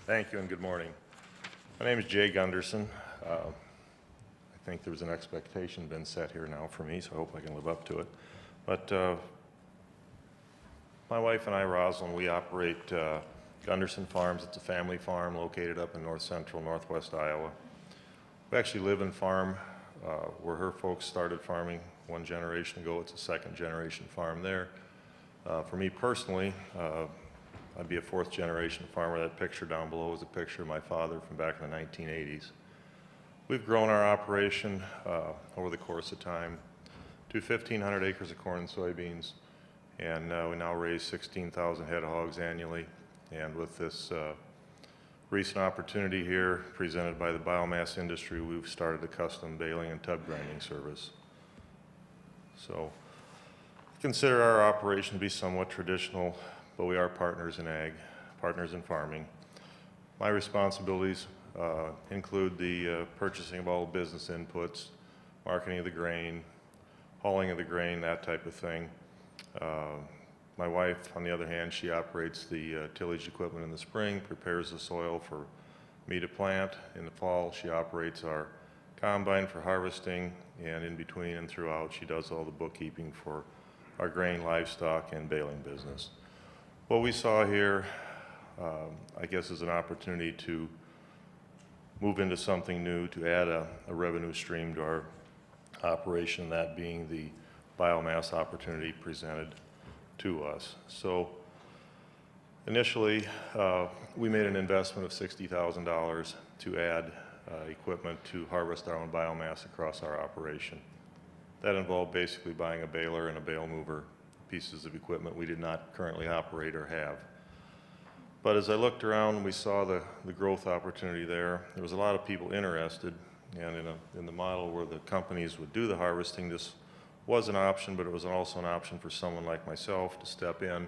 Thank you and good morning. My name is Jay Gunderson. I think there's an expectation been set here now for me, so I hope I can live up to it. But my wife and I, Rosalind, we operate Gunderson Farms. It's a family farm located up in north central, northwest Iowa. We actually live and farm where her folks started farming one generation ago. It's a second generation farm there. For me personally, I'd be a fourth generation farmer. That picture down below is a picture of my father from back in the 1980s. We've grown our operation over the course of time to 1,500 acres of corn and soybeans, and we now raise 16,000 head of hogs annually. And with this recent opportunity here presented by the biomass industry, we've started a custom baling and tub grinding service. So consider our operation to be somewhat traditional, but we are partners in ag, partners in farming. My responsibilities include the purchasing of all business inputs, marketing of the grain, hauling of the grain, that type of thing. My wife, on the other hand, she operates the tillage equipment in the spring, prepares the soil for me to plant. In the fall, she operates our combine for harvesting, and in between and throughout, she does all the bookkeeping for our grain, livestock, and baling business. What we saw here, I guess, is an opportunity to move into something new, to add a revenue stream to our operation, that being the biomass opportunity presented to us. So initially, we made an investment of $60,000 to add equipment to harvest our own biomass across our operation. That involved basically buying a baler and a bale mover, pieces of equipment we did not currently operate or have. But as I looked around, we saw the growth opportunity there. There was a lot of people interested, and in the model where the companies would do the harvesting, this was an option, but it was also an option for someone like myself to step in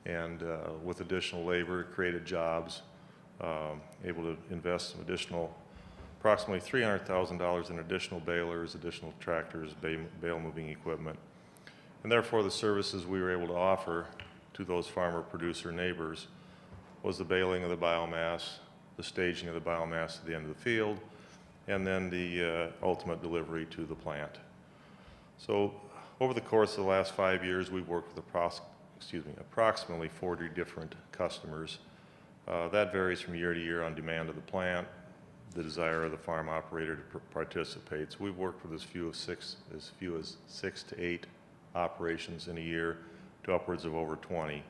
and with additional labor, created jobs, able to invest some additional, approximately $300,000 in additional balers, additional tractors, bale moving equipment. And therefore, the services we were able to offer to those farmer producer neighbors was the baling of the biomass, the staging of the biomass at the end of the field, and then the ultimate delivery to the plant. So over the course of the last 5 years, we've worked with approximately 40 different customers. That varies from year to year on demand of the plant, the desire of the farm operator to participate. So we've worked with as few as 6 to 8 operations in a year to upwards of over 20. And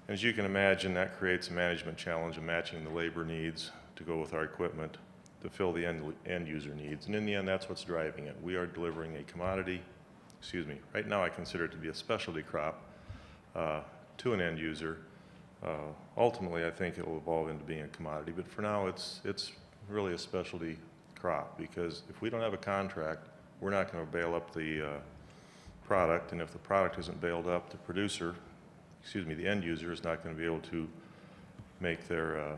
as you can imagine, that creates a management challenge of matching the labor needs to go with our equipment to fill the end user needs. And in the end, that's what's driving it. We are delivering a commodity, right now I consider it to be a specialty crop to an end user. Ultimately, I think it will evolve into being a commodity, but for now, it's really a specialty crop, because if we don't have a contract, we're not going to bail up the product, and if the product isn't bailed up, the producer, the end user is not going to be able to make their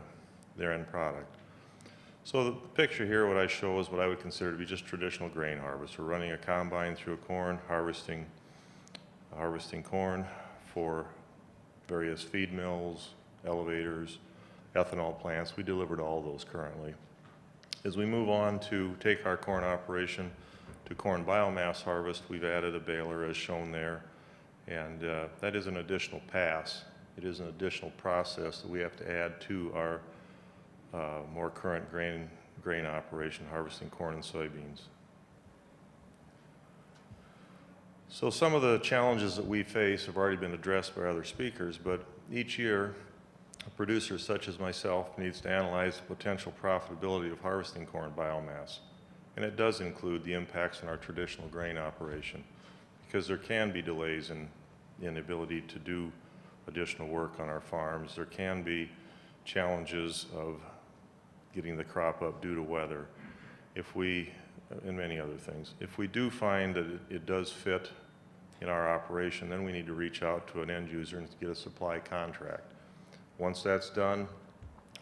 end product. So the picture here, what I show is what I would consider to be just traditional grain harvest. We're running a combine through a corn, harvesting corn for various feed mills, elevators, ethanol plants. We deliver to all those currently. As we move on to take our corn operation to corn biomass harvest, we've added a baler as shown there, and that is an additional pass. It is an additional process that we have to add to our more current grain operation, harvesting corn and soybeans. So some of the challenges that we face have already been addressed by other speakers, but each year a producer such as myself needs to analyze the potential profitability of harvesting corn biomass. And it does include the impacts on our traditional grain operation, because there can be delays in the ability to do additional work on our farms. There can be challenges of getting the crop up due to weather, and many other things. If we do find that it does fit in our operation, then we need to reach out to an end user and get a supply contract. Once that's done,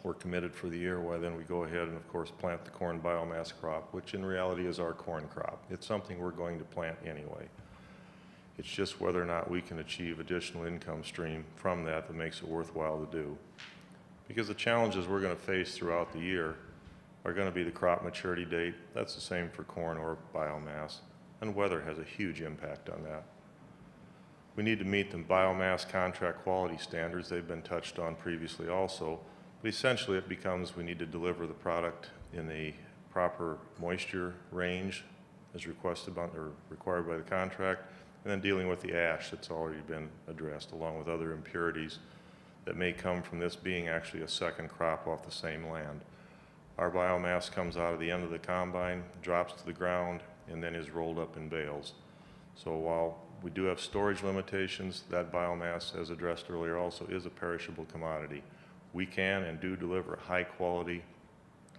we're committed for the year. Well, then we go ahead and, of course, plant the corn biomass crop, which in reality is our corn crop. It's something we're going to plant anyway. It's just whether or not we can achieve additional income stream from that that makes it worthwhile to do. because the challenges we're going to face throughout the year are going to be the crop maturity date. That's the same for corn or biomass, and weather has a huge impact on that. We need to meet the biomass contract quality standards. They've been touched on previously also, but essentially it becomes we need to deliver the product in the proper moisture range as requested by, or required by the contract, and then dealing with the ash that's already been addressed, along with other impurities that may come from this being actually a second crop off the same land. Our biomass comes out of the end of the combine, drops to the ground, and then is rolled up in bales. So while we do have storage limitations, that biomass, as addressed earlier, also is a perishable commodity. We can and do deliver a high quality,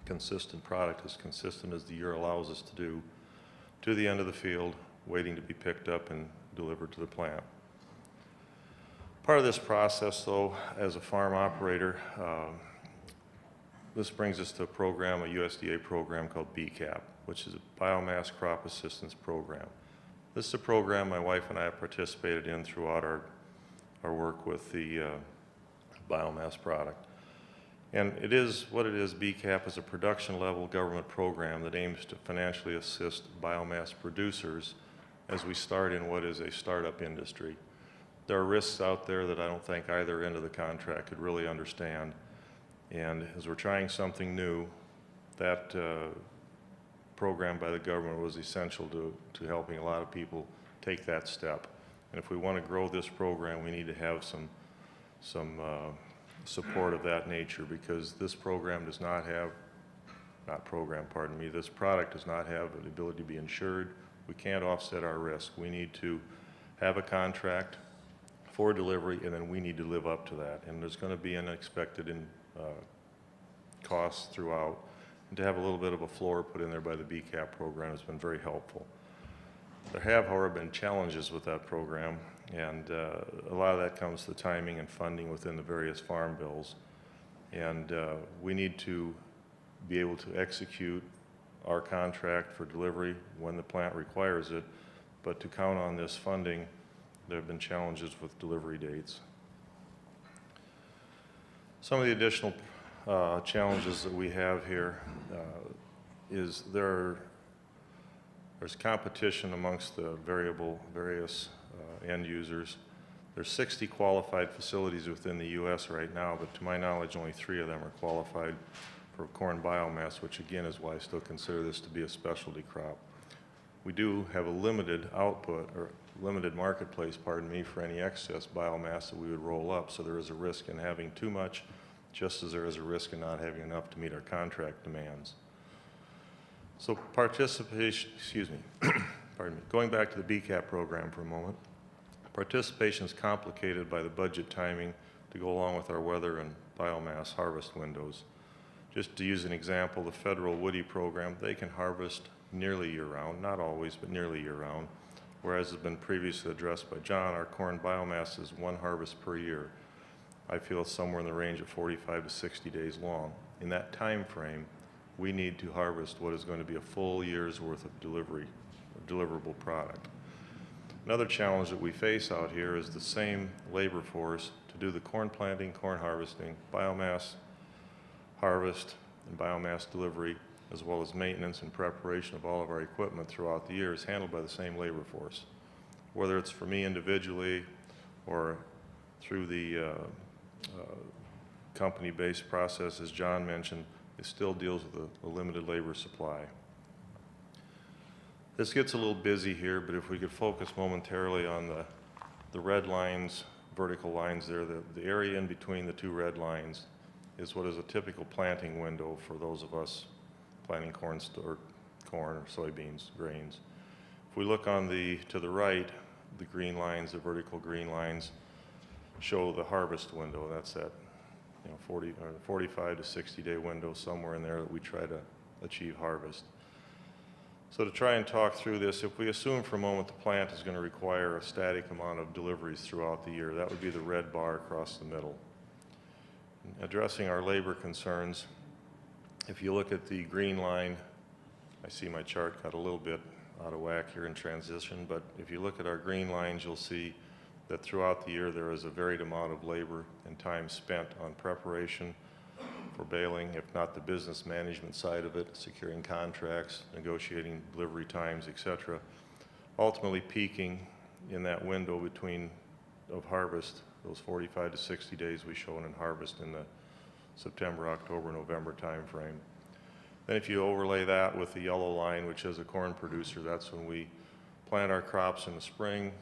consistent product, as consistent as the year allows us to do, to the end of the field, waiting to be picked up and delivered to the plant. Part of this process, though, as a farm operator, this brings us to a program, a USDA program called BeCap, which is a Biomass Crop Assistance Program. This is a program my wife and I have participated in throughout our work with the biomass product. And it is what it is. BeCap is a production level government program that aims to financially assist biomass producers as we start in what is a startup industry. There are risks out there that I don't think either end of the contract could really understand. And as we're trying something new, that program by the government was essential to helping a lot of people take that step. And if we want to grow this program, we need to have some support of that nature, because this program does not have, this product does not have the ability to be insured. We can't offset our risk. We need to have a contract for delivery, and then we need to live up to that. And there's going to be unexpected costs throughout. And to have a little bit of a floor put in there by the BeCap program has been very helpful. There have, however, been challenges with that program, and a lot of that comes to the timing and funding within the various farm bills. And we need to be able to execute our contract for delivery when the plant requires it, but to count on this funding, there have been challenges with delivery dates. Some of the additional challenges that we have here is there's competition amongst the various end users. There's 60 qualified facilities within the U.S. right now, but to my knowledge, only 3 of them are qualified for corn biomass, which again is why I still consider this to be a specialty crop. We do have a limited output, or limited marketplace, pardon me, for any excess biomass that we would roll up, so there is a risk in having too much, just as there is a risk in not having enough to meet our contract demands. So participation, pardon me, going back to the BeCap program for a moment, participation is complicated by the budget timing to go along with our weather and biomass harvest windows. Just to use an example, the federal Woody program, they can harvest nearly year-round, not always, but nearly year-round, whereas has been previously addressed by John, our corn biomass is 1 harvest per year. I feel it's somewhere in the range of 45 to 60 days long. In that time frame, we need to harvest what is going to be a full year's worth of deliverable product. Another challenge that we face out here is the same labor force to do the corn planting, corn harvesting, biomass harvest, and biomass delivery, as well as maintenance and preparation of all of our equipment throughout the year is handled by the same labor force. Whether it's for me individually or through the company-based process, as John mentioned, it still deals with a limited labor supply. This gets a little busy here, but if we could focus momentarily on the red lines, vertical lines there, the area in between the 2 red lines is what is a typical planting window for those of us planting corn or soybeans, grains. If we look on to the right, the green lines, the vertical green lines, show the harvest window. That's that 45 to 60 day window, somewhere in there that we try to achieve harvest. So to try and talk through this, if we assume for a moment the plant is going to require a static amount of deliveries throughout the year, that would be the red bar across the middle. Addressing our labor concerns, if you look at the green line, I see my chart got a little bit out of whack here in transition, but if you look at our green lines, you'll see that throughout the year there is a varied amount of labor and time spent on preparation for baling, if not the business management side of it, securing contracts, negotiating delivery times, etc. Ultimately peaking in that window between of harvest, those 45 to 60 days we shown in harvest in the September, October, November time frame. Then if you overlay that with the yellow line, which is a corn producer, that's when we plant our crops in the spring,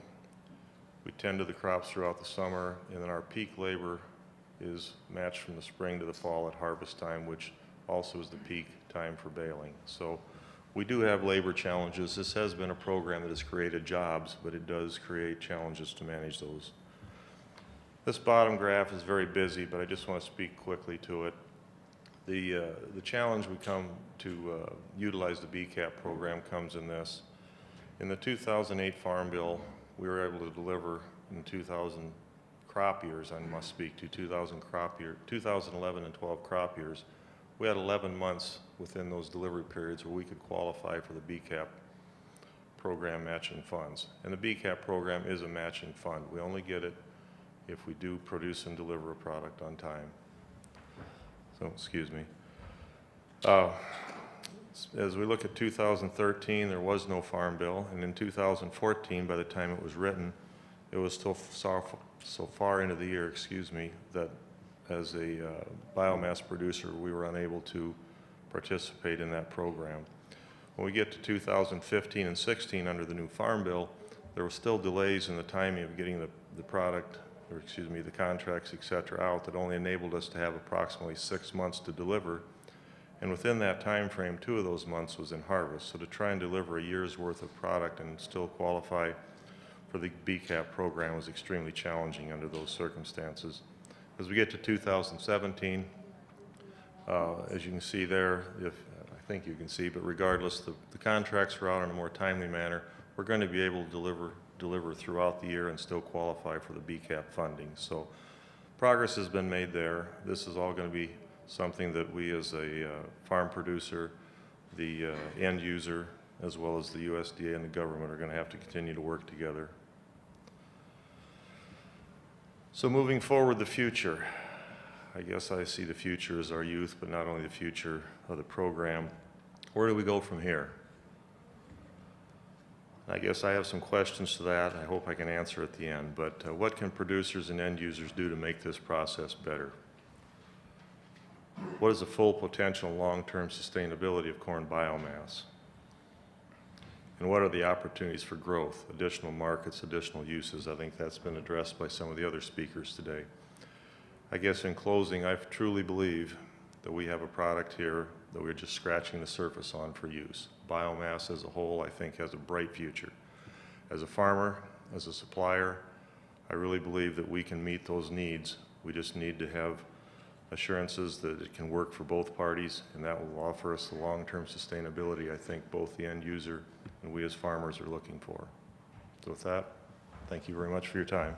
we tend to the crops throughout the summer, and then our peak labor is matched from the spring to the fall at harvest time, which also is the peak time for baling. So we do have labor challenges. This has been a program that has created jobs, but it does create challenges to manage those. This bottom graph is very busy, but I just want to speak quickly to it. The challenge we come to utilize the BeCap program comes in this. In the 2008 Farm Bill, we were able to deliver in 2000 crop years, I must speak to 2011 and 12 crop years. We had 11 months within those delivery periods where we could qualify for the BeCap program matching funds. And the BeCap program is a matching fund. We only get it if we do produce and deliver a product on time. So, excuse me. As we look at 2013, there was no Farm Bill, and in 2014, by the time it was written, it was still so far into the year, excuse me, that as a biomass producer, we were unable to participate in that program. When we get to 2015 and 16 under the new Farm Bill, there were still delays in the timing of getting the product, or excuse me, the contracts, et cetera, out that only enabled us to have approximately 6 months to deliver. And within that time frame, 2 of those months was in harvest. So to try and deliver a year's worth of product and still qualify for the BeCap program was extremely challenging under those circumstances. As we get to 2017, as you can see there, I think you can see, but regardless, the contracts are out in a more timely manner. We're going to be able to deliver throughout the year and still qualify for the BeCap funding. So progress has been made there. This is all going to be something that we as a farm producer, the end user, as well as the USDA and the government are going to have to continue to work together. So moving forward, the future. I guess I see the future as our youth, but not only the future of the program. Where do we go from here? I guess I have some questions to that. I hope I can answer at the end, but what can producers and end users do to make this process better? What is the full potential long-term sustainability of corn biomass? And what are the opportunities for growth, additional markets, additional uses? I think that's been addressed by some of the other speakers today. I guess in closing, I truly believe that we have a product here that we're just scratching the surface on for use. Biomass as a whole, I think, has a bright future. As a farmer, as a supplier, I really believe that we can meet those needs. We just need to have assurances that it can work for both parties, and that will offer us the long-term sustainability I think both the end user and we as farmers are looking for. So with that, thank you very much for your time.